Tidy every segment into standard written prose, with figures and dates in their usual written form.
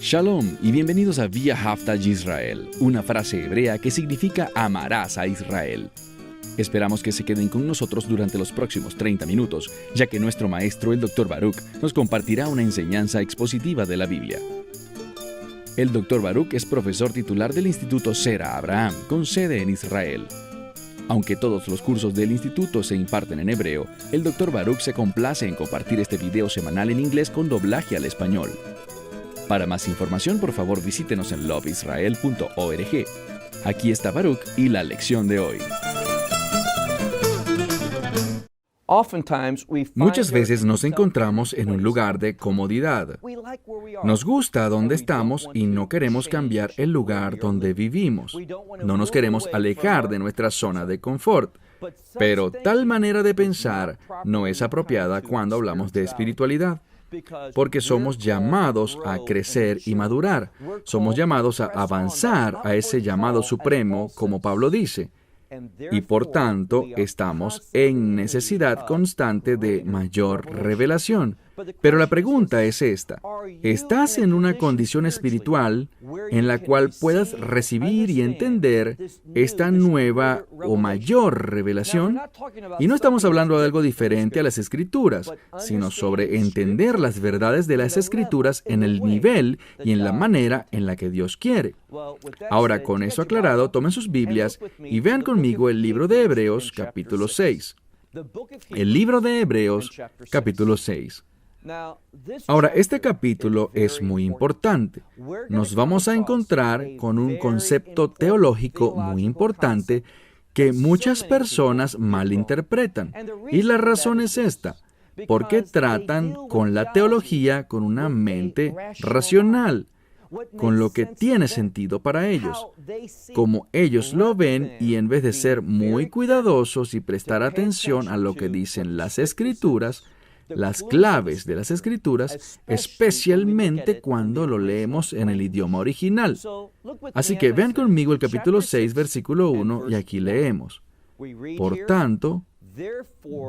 Shalom y bienvenidos a Via Hafta Yisrael, una frase hebrea que significa amarás a Israel. Esperamos que se queden con nosotros durante los próximos 30 minutos, ya que nuestro maestro, el Dr. Baruch, nos compartirá una enseñanza expositiva de la Biblia. El Dr. Baruch es profesor titular del Instituto Sera Abraham, con sede en Israel. Aunque todos los cursos del instituto se imparten en hebreo, el Dr. Baruch se complace en compartir este video semanal en inglés con doblaje al español. Para más información, por favor, visítenos en loveisrael.org. Aquí está Baruch y la lección de hoy. Muchas veces nos encontramos en un lugar de comodidad. Nos gusta donde estamos y no queremos cambiar el lugar donde vivimos. No nos queremos alejar de nuestra zona de confort. Pero tal manera de pensar no es apropiada cuando hablamos de espiritualidad. Porque somos llamados a crecer y madurar. Somos llamados a avanzar a ese llamado supremo, como Pablo dice. Y por tanto, estamos en necesidad constante de mayor revelación. Pero la pregunta es esta: ¿estás en una condición espiritual en la cual puedas recibir y entender esta nueva o mayor revelación? Y no estamos hablando de algo diferente a las Escrituras, sino sobre entender las verdades de las Escrituras en el nivel y en la manera en la que Dios quiere. Ahora, con eso aclarado, tomen sus Biblias y vean conmigo el libro de Hebreos, capítulo 6. El libro de Hebreos, capítulo 6. Ahora, este capítulo es muy importante. Nos vamos a encontrar con un concepto teológico muy importante que muchas personas malinterpretan. Y la razón es esta: porque tratan con la teología con una mente racional, con lo que tiene sentido para ellos, como ellos lo ven, y en vez de ser muy cuidadosos y prestar atención a lo que dicen las Escrituras, las claves de las Escrituras, especialmente cuando lo leemos en el idioma original. Así que vean conmigo el capítulo 6, versículo 1, y aquí leemos: Por tanto,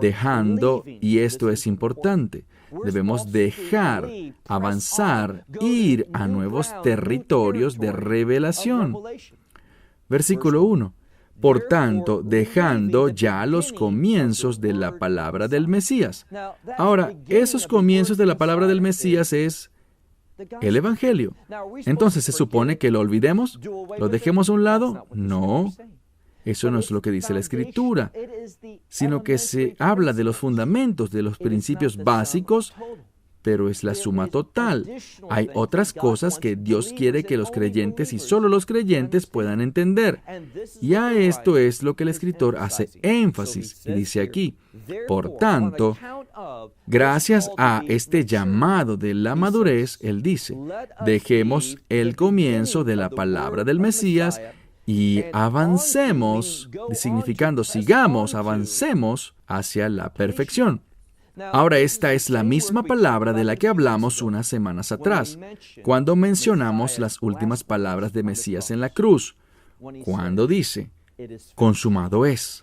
dejando, y esto es importante, debemos dejar, avanzar, ir a nuevos territorios de revelación. Versículo 1. Por tanto, dejando ya los comienzos de la palabra del Mesías. Ahora, esos comienzos de la palabra del Mesías es el Evangelio. Entonces, ¿se supone que lo olvidemos? ¿Lo dejemos a un lado? No. Eso no es lo que dice la Escritura, sino que se habla de los fundamentos, de los principios básicos, pero es la suma total. Hay otras cosas que Dios quiere que los creyentes y solo los creyentes puedan entender. Y a esto es lo que el escritor hace énfasis, y dice aquí: por tanto, gracias a este llamado de la madurez, él dice, dejemos el comienzo de la palabra del Mesías y avancemos, significando sigamos, avancemos hacia la perfección. Ahora, esta es la misma palabra de la que hablamos unas semanas atrás, cuando mencionamos las últimas palabras de Mesías en la cruz, cuando dice, consumado es.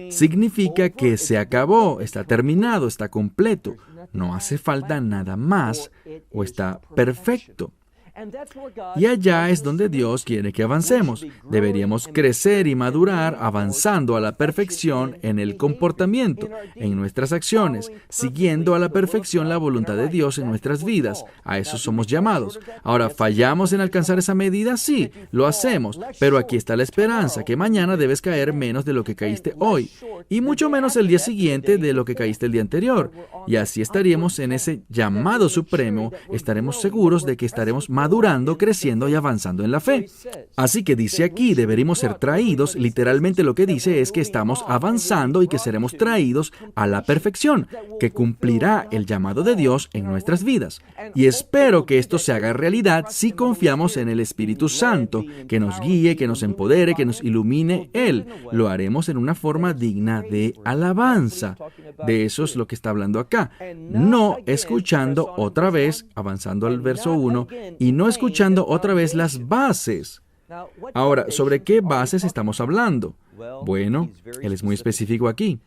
Significa que se acabó, está terminado, está completo, no hace falta nada más, o está perfecto. Y allá es donde Dios quiere que avancemos. Deberíamos crecer y madurar avanzando a la perfección en el comportamiento, en nuestras acciones, siguiendo a la perfección la voluntad de Dios en nuestras vidas. A eso somos llamados. Ahora, ¿fallamos en alcanzar esa medida? Sí, lo hacemos. Pero aquí está la esperanza, que mañana debes caer menos de lo que caíste hoy, y mucho menos el día siguiente de lo que caíste el día anterior. Y así estaríamos en ese llamado supremo, estaremos seguros de que estaremos madurando, creciendo y avanzando en la fe. Así que dice aquí, deberíamos ser traídos, literalmente lo que dice es que estamos avanzando y que seremos traídos a la perfección, que cumplirá el llamado de Dios en nuestras vidas. Y espero que esto se haga realidad si confiamos en el Espíritu Santo, que nos guíe, que nos empodere, que nos ilumine Él. Lo haremos en una forma digna de alabanza. De eso es lo que está hablando acá. No escuchando otra vez, avanzando al verso 1, y no escuchando otra vez las bases. Ahora, ¿sobre qué bases estamos hablando? Bueno, él es muy específico aquí.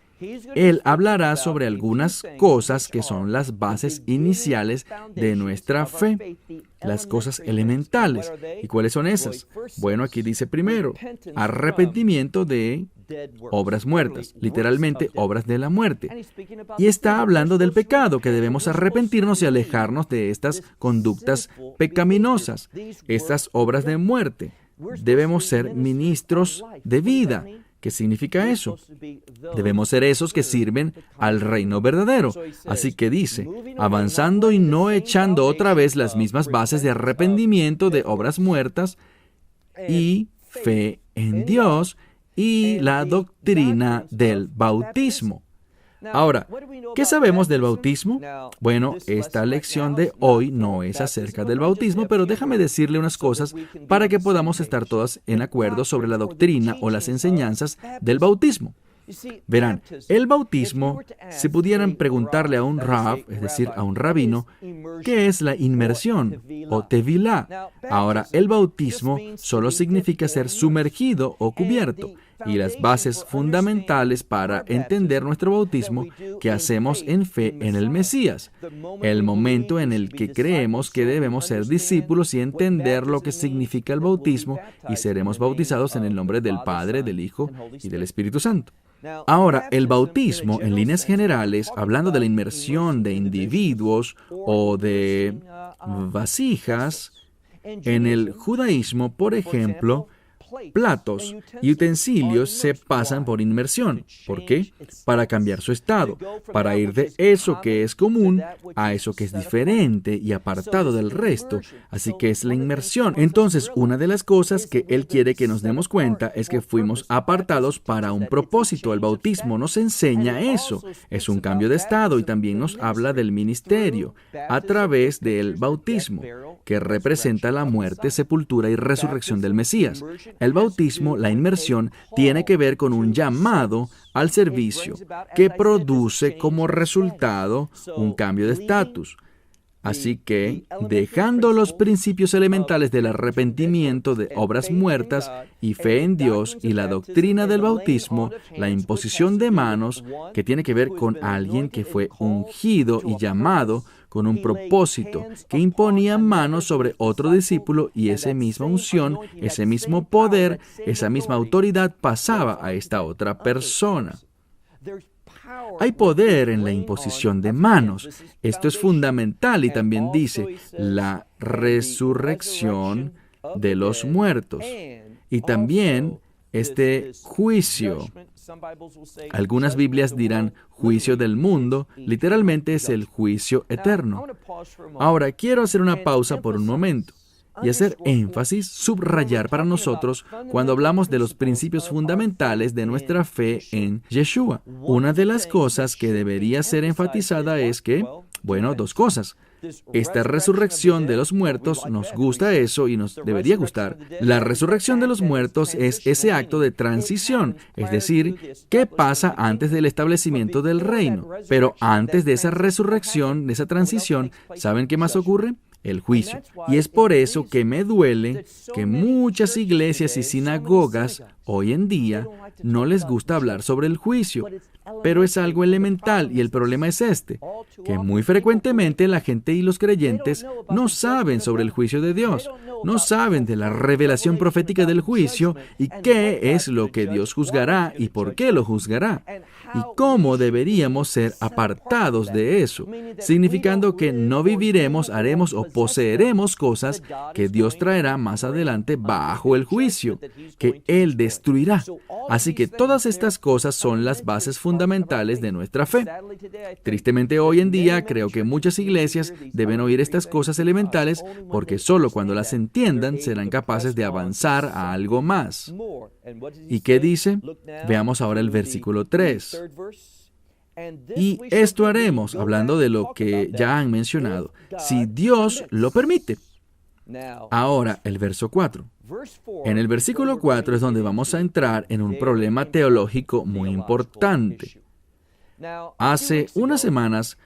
Él hablará sobre algunas cosas que son las bases iniciales de nuestra fe, las cosas elementales. ¿Y cuáles son esas? Bueno, aquí dice primero, arrepentimiento de obras muertas, literalmente obras de la muerte. Y está hablando del pecado, que debemos arrepentirnos y alejarnos de estas conductas pecaminosas, estas obras de muerte. Debemos ser ministros de vida. ¿Qué significa eso? Debemos ser esos que sirven al reino verdadero. Así que dice, avanzando y no echando otra vez las mismas bases de arrepentimiento de obras muertas y fe en Dios y la doctrina del bautismo. Ahora, ¿qué sabemos del bautismo? Bueno, esta lección de hoy no es acerca del bautismo, pero déjame decirle unas cosas para que podamos estar todas en acuerdo sobre la doctrina o las enseñanzas del bautismo. Verán, el bautismo, si pudieran preguntarle a un rab, es decir, a un rabino, ¿qué es la inmersión o tevilá? Ahora, el bautismo solo significa ser sumergido o cubierto. Y las bases fundamentales para entender nuestro bautismo que hacemos en fe en el Mesías, el momento en el que creemos que debemos ser discípulos y entender lo que significa el bautismo y seremos bautizados en el nombre del Padre, del Hijo y del Espíritu Santo. Ahora, el bautismo, en líneas generales, hablando de la inmersión de individuos o de vasijas, en el judaísmo, por ejemplo, platos y utensilios se pasan por inmersión. ¿Por qué? Para cambiar su estado, para ir de eso que es común a eso que es diferente y apartado del resto. Así que es la inmersión. Entonces, una de las cosas que Él quiere que nos demos cuenta es que fuimos apartados para un propósito. El bautismo nos enseña eso. Es un cambio de estado y también nos habla del ministerio a través del bautismo, que representa la muerte, sepultura y resurrección del Mesías. El bautismo, la inmersión, tiene que ver con un llamado al servicio que produce como resultado un cambio de estatus. Así que, dejando los principios elementales del arrepentimiento de obras muertas y fe en Dios y la doctrina del bautismo, la imposición de manos, que tiene que ver con alguien que fue ungido y llamado con un propósito, que imponía manos sobre otro discípulo y esa misma unción, ese mismo poder, esa misma autoridad pasaba a esta otra persona. Hay poder en la imposición de manos. Esto es fundamental y también dice la resurrección de los muertos. Y también este juicio. Algunas Biblias dirán juicio del mundo, literalmente es el juicio eterno. Ahora, quiero hacer una pausa por un momento y hacer énfasis, subrayar para nosotros cuando hablamos de los principios fundamentales de nuestra fe en Yeshua. Una de las cosas que debería ser enfatizada es que, bueno, dos cosas. Esta resurrección de los muertos, nos gusta eso y nos debería gustar. La resurrección de los muertos es ese acto de transición, es decir, ¿qué pasa antes del establecimiento del reino? Pero antes de esa resurrección, de esa transición, ¿saben qué más ocurre? El juicio. Y es por eso que me duele que muchas iglesias y sinagogas hoy en día no les gusta hablar sobre el juicio. Pero es algo elemental y el problema es este, que muy frecuentemente la gente y los creyentes no saben sobre el juicio de Dios, no saben de la revelación profética del juicio y qué es lo que Dios juzgará y por qué lo juzgará, y cómo deberíamos ser apartados de eso, significando que no viviremos, haremos o poseeremos cosas que Dios traerá más adelante bajo el juicio, que Él destruirá. Así que todas estas cosas son las bases fundamentales de nuestra fe. Tristemente hoy en día creo que muchas iglesias deben oír estas cosas elementales porque solo cuando las entiendan serán capaces de avanzar a algo más. ¿Y qué dice? Veamos ahora el versículo 3. Y esto haremos, hablando de lo que ya han mencionado, si Dios lo permite. Ahora, el verso 4. En el versículo 4 es donde vamos a entrar en un problema teológico muy importante. Hace unas semanas,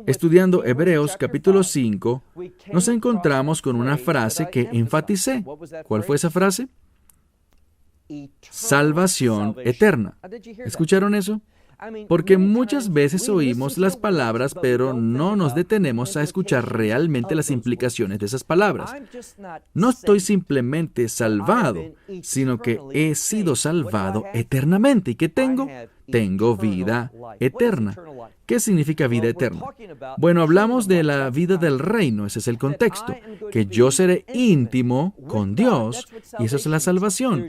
estudiando Hebreos capítulo 5, nos encontramos con una frase que enfaticé. ¿Cuál fue esa frase? Salvación eterna. ¿Escucharon eso? Porque muchas veces oímos las palabras, pero no nos detenemos a escuchar realmente las implicaciones de esas palabras. No estoy simplemente salvado, sino que he sido salvado eternamente. ¿Y qué tengo? Tengo vida eterna. ¿Qué significa vida eterna? Bueno, hablamos de la vida del reino, ese es el contexto, que yo seré íntimo con Dios, y eso es la salvación.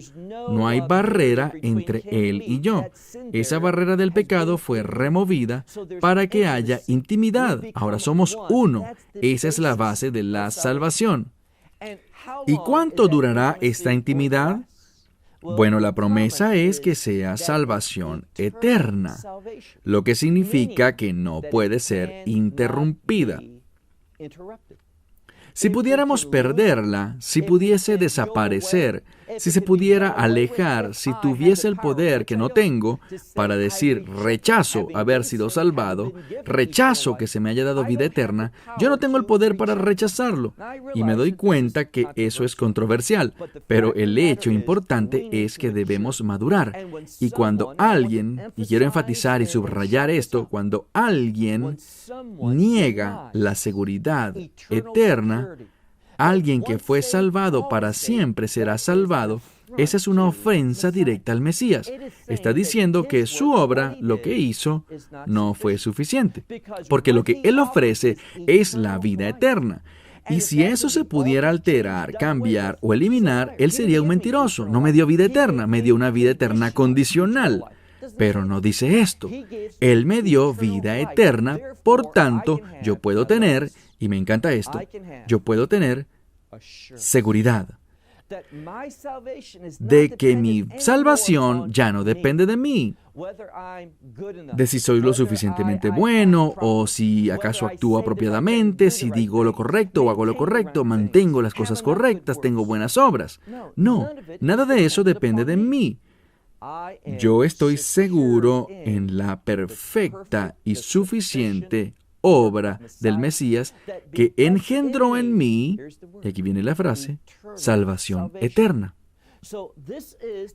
No hay barrera entre Él y yo. Esa barrera del pecado fue removida para que haya intimidad. Ahora somos uno. Esa es la base de la salvación. ¿Y cuánto durará esta intimidad? Bueno, la promesa es que sea salvación eterna, lo que significa que no puede ser interrumpida. Si pudiéramos perderla, si pudiese desaparecer, si se pudiera alejar, si tuviese el poder que no tengo para decir rechazo haber sido salvado, rechazo que se me haya dado vida eterna, yo no tengo el poder para rechazarlo. Y me doy cuenta que eso es controversial, pero el hecho importante es que debemos madurar. Y cuando alguien, y quiero enfatizar y subrayar esto, cuando alguien niega la seguridad eterna, alguien que fue salvado para siempre será salvado, esa es una ofensa directa al Mesías. Está diciendo que su obra, lo que hizo, no fue suficiente, porque lo que Él ofrece es la vida eterna. Y si eso se pudiera alterar, cambiar o eliminar, Él sería un mentiroso. No me dio vida eterna, me dio una vida eterna condicional. Pero no dice esto. Él me dio vida eterna, por tanto, yo puedo tener, y me encanta esto, yo puedo tener seguridad de que mi salvación ya no depende de mí, de si soy lo suficientemente bueno o si acaso actúo apropiadamente, si digo lo correcto o hago lo correcto, mantengo las cosas correctas, tengo buenas obras. No, nada de eso depende de mí. Yo estoy seguro en la perfecta y suficiente obra del Mesías que engendró en mí, y aquí viene la frase, salvación eterna.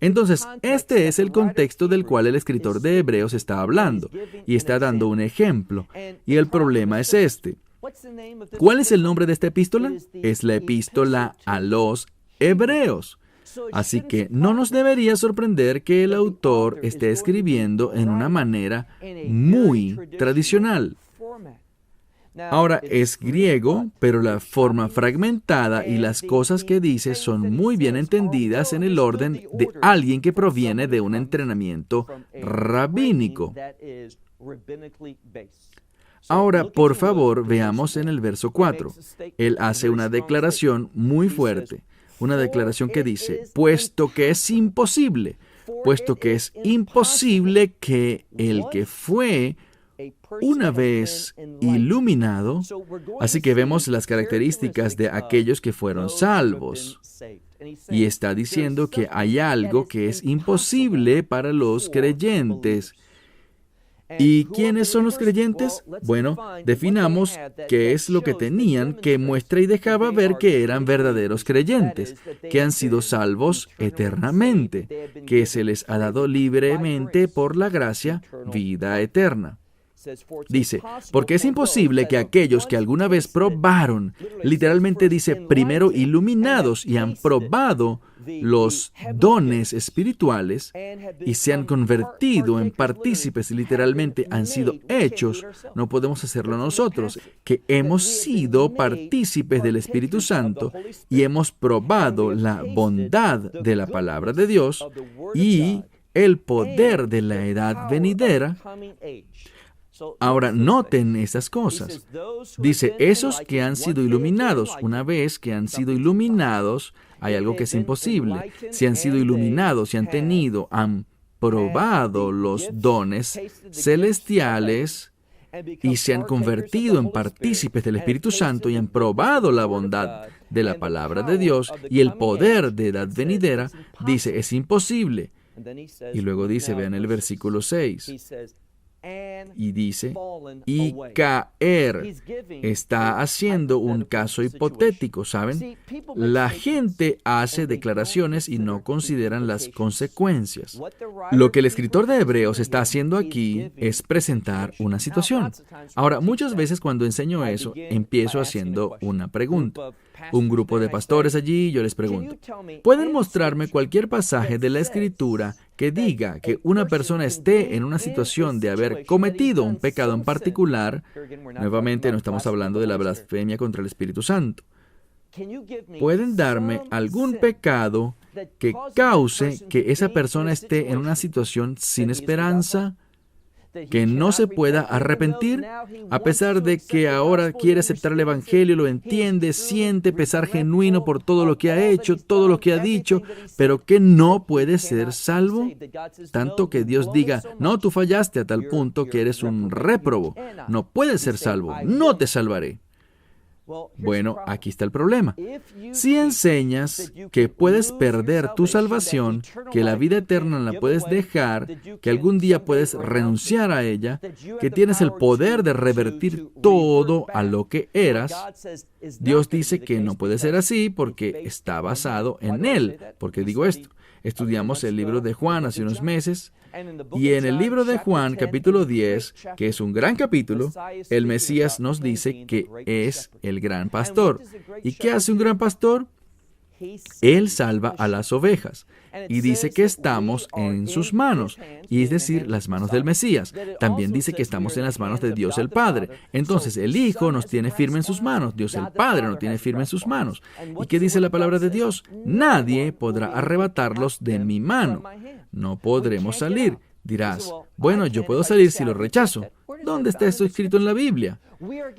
Entonces, este es el contexto del cual el escritor de Hebreos está hablando, y está dando un ejemplo, y el problema es este. ¿Cuál es el nombre de esta epístola? Es la epístola a los Hebreos. Así que no nos debería sorprender que el autor esté escribiendo en una manera muy tradicional. Ahora es griego, pero la forma fragmentada y las cosas que dice son muy bien entendidas en el orden de alguien que proviene de un entrenamiento rabínico. Ahora, por favor, veamos en el verso 4. Él hace una declaración muy fuerte. Una declaración que dice, puesto que es imposible que el que fue una vez iluminado, así que vemos las características de aquellos que fueron salvos. Y está diciendo que hay algo que es imposible para los creyentes. ¿Y quiénes son los creyentes? Bueno, definamos qué es lo que tenían, que muestra y dejaba ver que eran verdaderos creyentes, que han sido salvos eternamente, que se les ha dado libremente por la gracia vida eterna. Dice, porque es imposible que aquellos que alguna vez probaron, literalmente dice primero iluminados y han probado los dones espirituales y se han convertido en partícipes, literalmente han sido hechos, no podemos hacerlo nosotros, que hemos sido partícipes del Espíritu Santo y hemos probado la bondad de la palabra de Dios y el poder de la edad venidera. Ahora, noten esas cosas. Dice, esos que han sido iluminados, una vez que han sido iluminados, hay algo que es imposible. Si han sido iluminados, si han probado los dones celestiales y se han convertido en partícipes del Espíritu Santo y han probado la bondad de la palabra de Dios y el poder de edad venidera, dice, es imposible. Y luego dice, vean el versículo 6. y dice, y caer. Está haciendo un caso hipotético, ¿saben? La gente hace declaraciones y no consideran las consecuencias. Lo que el escritor de Hebreos está haciendo aquí es presentar una situación. Ahora, muchas veces cuando enseño eso, empiezo haciendo una pregunta. Un grupo de pastores allí, yo les pregunto, ¿pueden mostrarme cualquier pasaje de la Escritura que diga que una persona esté en una situación de haber cometido un pecado en particular? Nuevamente, no estamos hablando de la blasfemia contra el Espíritu Santo. ¿Pueden darme algún pecado que cause que esa persona esté en una situación sin esperanza? Que no se pueda arrepentir, a pesar de que ahora quiere aceptar el Evangelio, lo entiende, siente pesar genuino por todo lo que ha hecho, todo lo que ha dicho, pero que no puede ser salvo. Tanto que Dios diga, no, tú fallaste a tal punto que eres un réprobo, no puedes ser salvo, no te salvaré. Bueno, aquí está el problema. Si enseñas que puedes perder tu salvación, que la vida eterna la puedes dejar, que algún día puedes renunciar a ella, que tienes el poder de revertir todo a lo que eras, Dios dice que no puede ser así porque está basado en Él. ¿Por qué digo esto? Estudiamos el libro de Juan hace unos meses, y en el libro de Juan, capítulo 10, que es un gran capítulo, el Mesías nos dice que es el gran pastor. ¿Y qué hace un gran pastor? Él salva a las ovejas y dice que estamos en sus manos, y es decir, las manos del Mesías. También dice que estamos en las manos de Dios el Padre. Entonces, el Hijo nos tiene firme en sus manos, Dios el Padre nos tiene firme en sus manos. ¿Y qué dice la palabra de Dios? Nadie podrá arrebatarlos de mi mano. No podremos salir. Dirás, bueno, yo puedo salir si lo rechazo. ¿Dónde está esto escrito en la Biblia?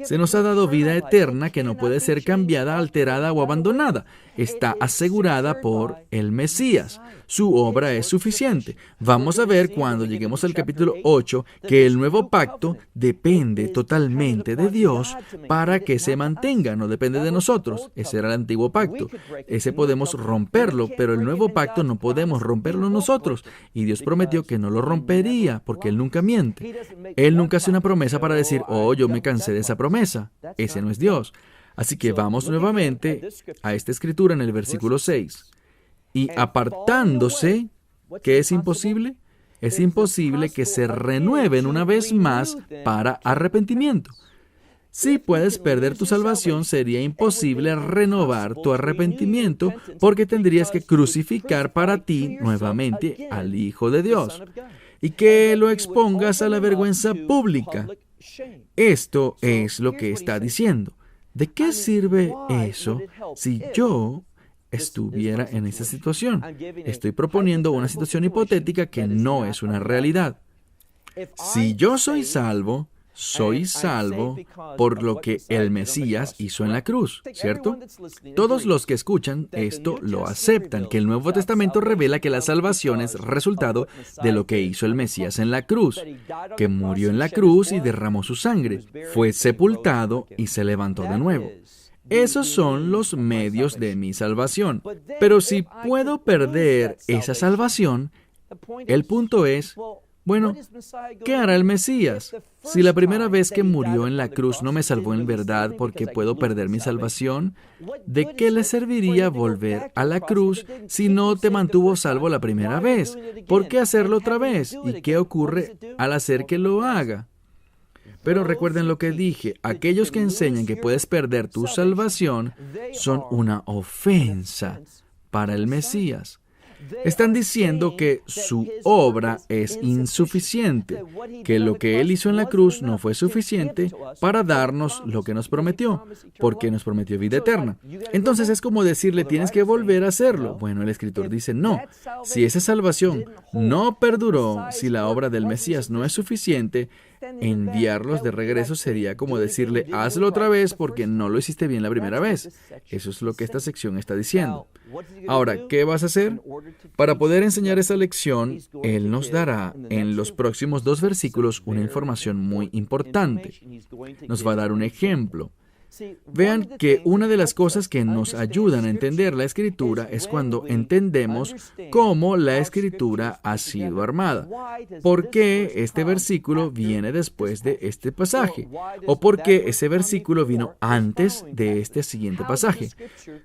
Se nos ha dado vida eterna que no puede ser cambiada, alterada o abandonada. Está asegurada por el Mesías. Su obra es suficiente. Vamos a ver cuando lleguemos al capítulo 8 que el nuevo pacto depende totalmente de Dios para que se mantenga, no depende de nosotros. Ese era el antiguo pacto. Ese podemos romperlo, pero el nuevo pacto no podemos romperlo nosotros. Y Dios prometió que no lo rompería porque Él nunca miente. Él nunca hace una promesa para decir, oh, yo me cansé de esa promesa. Ese no es Dios. Así que vamos nuevamente a esta escritura en el versículo 6. Y apartándose, ¿qué es imposible? Es imposible que se renueven una vez más para arrepentimiento. Si puedes perder tu salvación, sería imposible renovar tu arrepentimiento porque tendrías que crucificar para ti nuevamente al Hijo de Dios y que lo expongas a la vergüenza pública. Esto es lo que está diciendo. ¿De qué sirve eso si yo estuviera en esa situación? Estoy proponiendo una situación hipotética que no es una realidad. Si yo soy salvo por lo que el Mesías hizo en la cruz, ¿cierto? Todos los que escuchan esto lo aceptan, que el Nuevo Testamento revela que la salvación es resultado de lo que hizo el Mesías en la cruz, que murió en la cruz y derramó su sangre, fue sepultado y se levantó de nuevo. Esos son los medios de mi salvación. Pero si puedo perder esa salvación, el punto es, bueno, ¿qué hará el Mesías? Si la primera vez que murió en la cruz no me salvó en verdad porque puedo perder mi salvación, ¿de qué le serviría volver a la cruz si no te mantuvo salvo la primera vez? ¿Por qué hacerlo otra vez? ¿Y qué ocurre al hacer que lo haga? Pero recuerden lo que dije, aquellos que enseñan que puedes perder tu salvación son una ofensa para el Mesías. Están diciendo que su obra es insuficiente, que lo que Él hizo en la cruz no fue suficiente para darnos lo que nos prometió, porque nos prometió vida eterna. Entonces es como decirle, tienes que volver a hacerlo. Bueno, el escritor dice, no. Si esa salvación no perduró, si la obra del Mesías no es suficiente, enviarlos de regreso sería como decirle, hazlo otra vez porque no lo hiciste bien la primera vez. Eso es lo que esta sección está diciendo. Ahora, ¿qué vas a hacer? Para poder enseñar esa lección, Él nos dará en los próximos 2 versículos una información muy importante. Nos va a dar un ejemplo. Vean que una de las cosas que nos ayudan a entender la Escritura es cuando entendemos cómo la Escritura ha sido armada. ¿Por qué este versículo viene después de este pasaje? ¿O por qué ese versículo vino antes de este siguiente pasaje?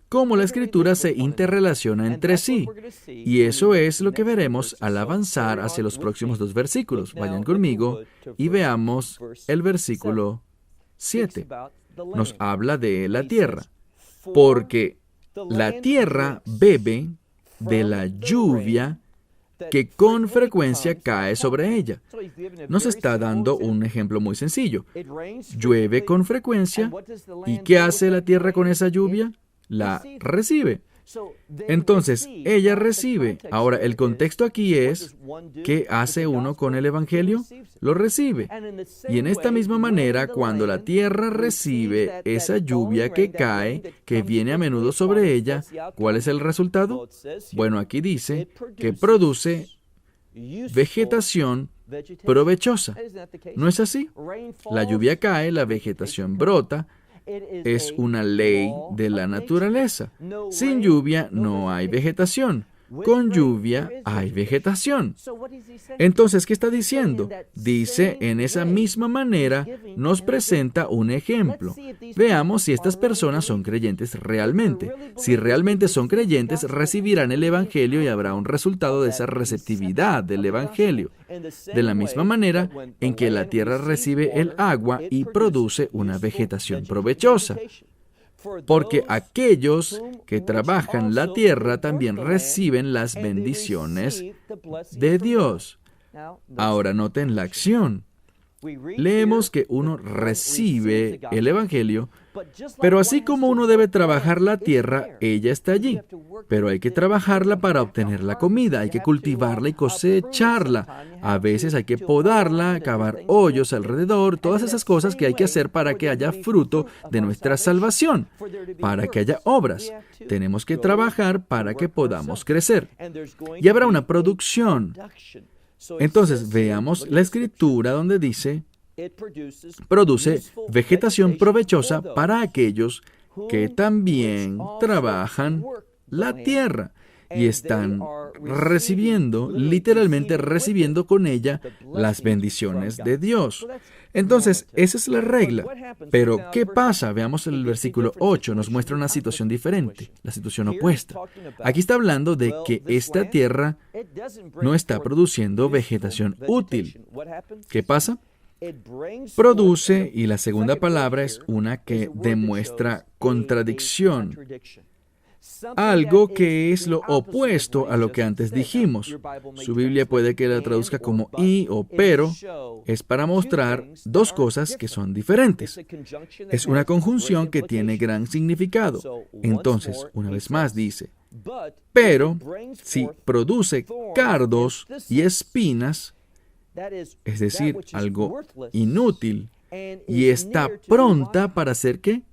¿Cómo la Escritura se interrelaciona entre sí? Y eso es lo que veremos al avanzar hacia los próximos dos versículos. Vayan conmigo y veamos el versículo 7. Nos habla de la tierra, porque la tierra bebe de la lluvia que con frecuencia cae sobre ella. Nos está dando un ejemplo muy sencillo. Llueve con frecuencia, ¿y qué hace la tierra con esa lluvia? La recibe. Entonces, ella recibe. Ahora, el contexto aquí es, ¿qué hace uno con el Evangelio? Lo recibe. Y en esta misma manera, cuando la tierra recibe esa lluvia que cae, que viene a menudo sobre ella, ¿cuál es el resultado? Bueno, aquí dice que produce vegetación provechosa. ¿No es así? La lluvia cae, la vegetación brota. Es una ley de la naturaleza. Sin lluvia no hay vegetación. Con lluvia hay vegetación. Entonces, ¿qué está diciendo? Dice, en esa misma manera, nos presenta un ejemplo. Veamos si estas personas son creyentes realmente. Si realmente son creyentes, recibirán el Evangelio y habrá un resultado de esa receptividad del Evangelio. De la misma manera en que la tierra recibe el agua y produce una vegetación provechosa. Porque aquellos que trabajan la tierra también reciben las bendiciones de Dios. Ahora noten la acción. Leemos que uno recibe el Evangelio, pero así como uno debe trabajar la tierra, ella está allí. Pero hay que trabajarla para obtener la comida, hay que cultivarla y cosecharla. A veces hay que podarla, cavar hoyos alrededor, todas esas cosas que hay que hacer para que haya fruto de nuestra salvación, para que haya obras. Tenemos que trabajar para que podamos crecer. Y habrá una producción. Entonces, veamos la Escritura donde dice, produce vegetación provechosa para aquellos que también trabajan la tierra y están recibiendo, literalmente recibiendo con ella las bendiciones de Dios. Entonces, esa es la regla. Pero, ¿qué pasa? Veamos el versículo 8, nos muestra una situación diferente, la situación opuesta. Aquí está hablando de que esta tierra no está produciendo vegetación útil. ¿Qué pasa? Produce, y la segunda palabra es una que demuestra contradicción. Algo que es lo opuesto a lo que antes dijimos. Su Biblia puede que la traduzca como y o pero. Es para mostrar dos cosas que son diferentes. Es una conjunción que tiene gran significado. Entonces, una vez más dice, pero si produce cardos y espinas, es decir, algo inútil, y está pronta para hacer ¿qué?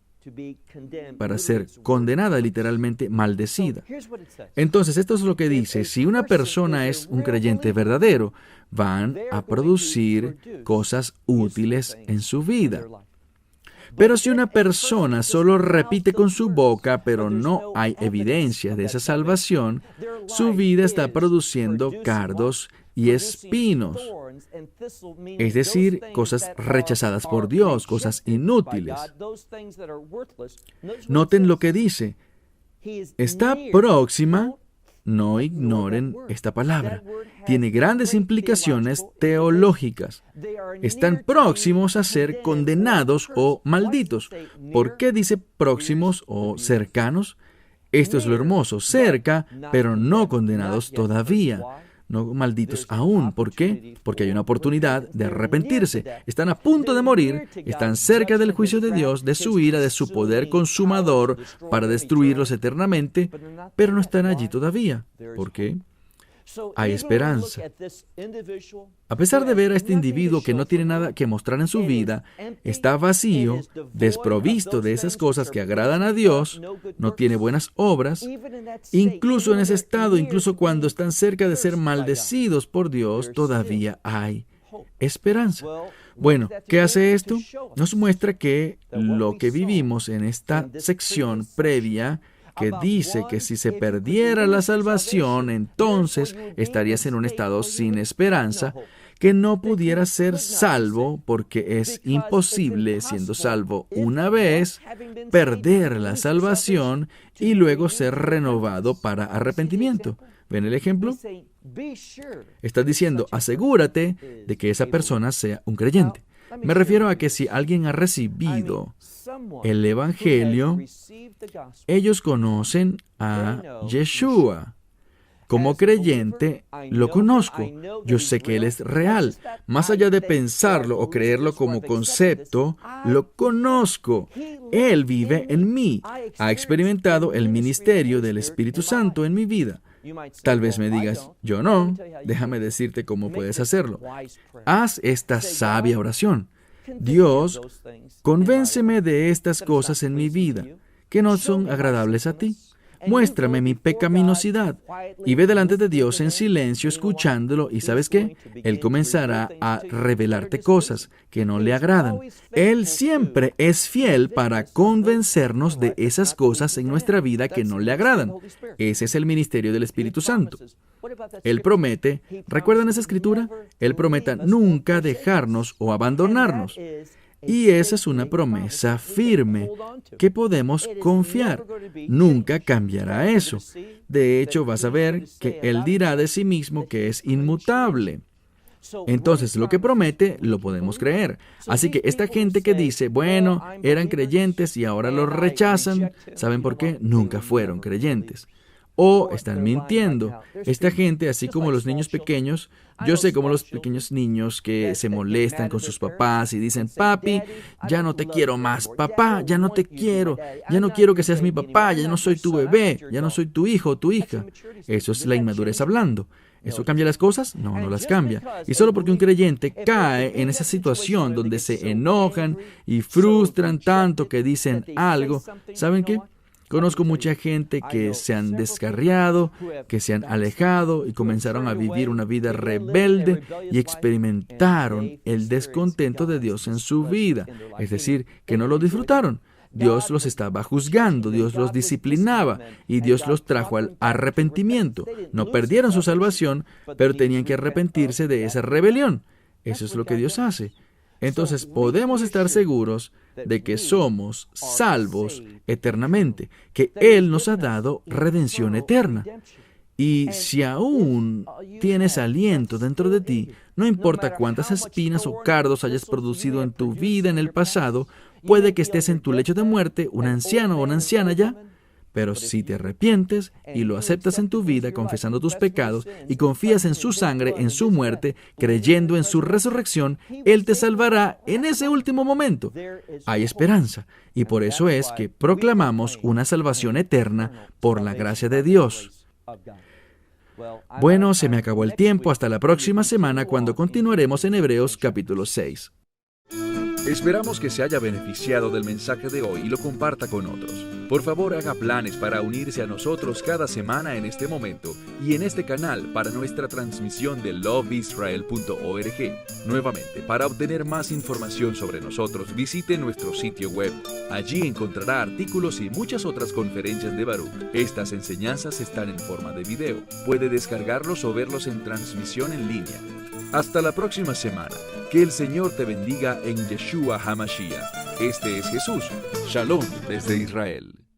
Para ser condenada, literalmente maldecida. Entonces, esto es lo que dice. Si una persona es un creyente verdadero, van a producir cosas útiles en su vida. Pero si una persona solo repite con su boca, pero no hay evidencia de esa salvación, su vida está produciendo cardos y espinos, es decir, cosas rechazadas por Dios, cosas inútiles. Noten lo que dice. Está próxima, no ignoren esta palabra. Tiene grandes implicaciones teológicas. Están próximos a ser condenados o malditos. ¿Por qué dice próximos o cercanos? Esto es lo hermoso, cerca, pero no condenados todavía. No malditos aún. ¿Por qué? Porque hay una oportunidad de arrepentirse. Están a punto de morir, están cerca del juicio de Dios, de su ira, de su poder consumador para destruirlos eternamente, pero no están allí todavía. ¿Por qué? Hay esperanza. A pesar de ver a este individuo que no tiene nada que mostrar en su vida, está vacío, desprovisto de esas cosas que agradan a Dios, no tiene buenas obras, incluso en ese estado, incluso cuando están cerca de ser maldecidos por Dios, todavía hay esperanza. Bueno, ¿qué hace esto? Nos muestra que lo que vivimos en esta sección previa, que dice que si se perdiera la salvación, entonces estarías en un estado sin esperanza, que no pudiera ser salvo porque es imposible, siendo salvo una vez, perder la salvación y luego ser renovado para arrepentimiento. ¿Ven el ejemplo? Estás diciendo, asegúrate de que esa persona sea un creyente. Me refiero a que si alguien ha recibido el Evangelio, ellos conocen a Yeshua. Como creyente, lo conozco. Yo sé que Él es real. Más allá de pensarlo o creerlo como concepto, lo conozco. Él vive en mí. Ha experimentado el ministerio del Espíritu Santo en mi vida. Tal vez me digas, yo no. Déjame decirte cómo puedes hacerlo. Haz esta sabia oración. Dios, convénceme de estas cosas en mi vida que no son agradables a ti. Muéstrame mi pecaminosidad y ve delante de Dios en silencio escuchándolo y ¿sabes qué? Él comenzará a revelarte cosas que no le agradan. Él siempre es fiel para convencernos de esas cosas en nuestra vida que no le agradan. Ese es el ministerio del Espíritu Santo. Él promete, ¿recuerdan esa escritura? Él promete nunca dejarnos o abandonarnos. Y esa es una promesa firme que podemos confiar. Nunca cambiará eso. De hecho, vas a ver que Él dirá de sí mismo que es inmutable. Entonces, lo que promete, lo podemos creer. Así que esta gente que dice, bueno, eran creyentes y ahora los rechazan, ¿saben por qué? Nunca fueron creyentes. O están mintiendo. Esta gente, así como los niños pequeños, yo sé como los pequeños niños que se molestan con sus papás y dicen, papi, ya no te quiero más, papá, ya no te quiero, ya no quiero que seas mi papá, ya no soy tu bebé, ya no soy tu hijo o tu hija. Eso es la inmadurez hablando. ¿Eso cambia las cosas? No, no las cambia. Y solo porque un creyente cae en esa situación donde se enojan y frustran tanto que dicen algo, ¿saben qué? Conozco mucha gente que se han descarriado, que se han alejado y comenzaron a vivir una vida rebelde y experimentaron el descontento de Dios en su vida. Es decir, que no lo disfrutaron. Dios los estaba juzgando, Dios los disciplinaba y Dios los trajo al arrepentimiento. No perdieron su salvación, pero tenían que arrepentirse de esa rebelión. Eso es lo que Dios hace. Entonces podemos estar seguros de que somos salvos eternamente, que Él nos ha dado redención eterna. Y si aún tienes aliento dentro de ti, no importa cuántas espinas o cardos hayas producido en tu vida en el pasado, puede que estés en tu lecho de muerte, un anciano o una anciana ya, pero si te arrepientes y lo aceptas en tu vida, confesando tus pecados y confías en su sangre, en su muerte, creyendo en su resurrección, Él te salvará en ese último momento. Hay esperanza, y por eso es que proclamamos una salvación eterna por la gracia de Dios. Bueno, se me acabó el tiempo. Hasta la próxima semana cuando continuaremos en Hebreos capítulo 6. Esperamos que se haya beneficiado del mensaje de hoy y lo comparta con otros. Por favor, haga planes para unirse a nosotros cada semana en este momento y en este canal para nuestra transmisión de loveisrael.org. Nuevamente, para obtener más información sobre nosotros, visite nuestro sitio web. Allí encontrará artículos y muchas otras conferencias de Baruch. Estas enseñanzas están en forma de video. Puede descargarlos o verlos en transmisión en línea. Hasta la próxima semana. Que el Señor te bendiga en Yeshua HaMashiach. Este es Jesús. Shalom desde Israel.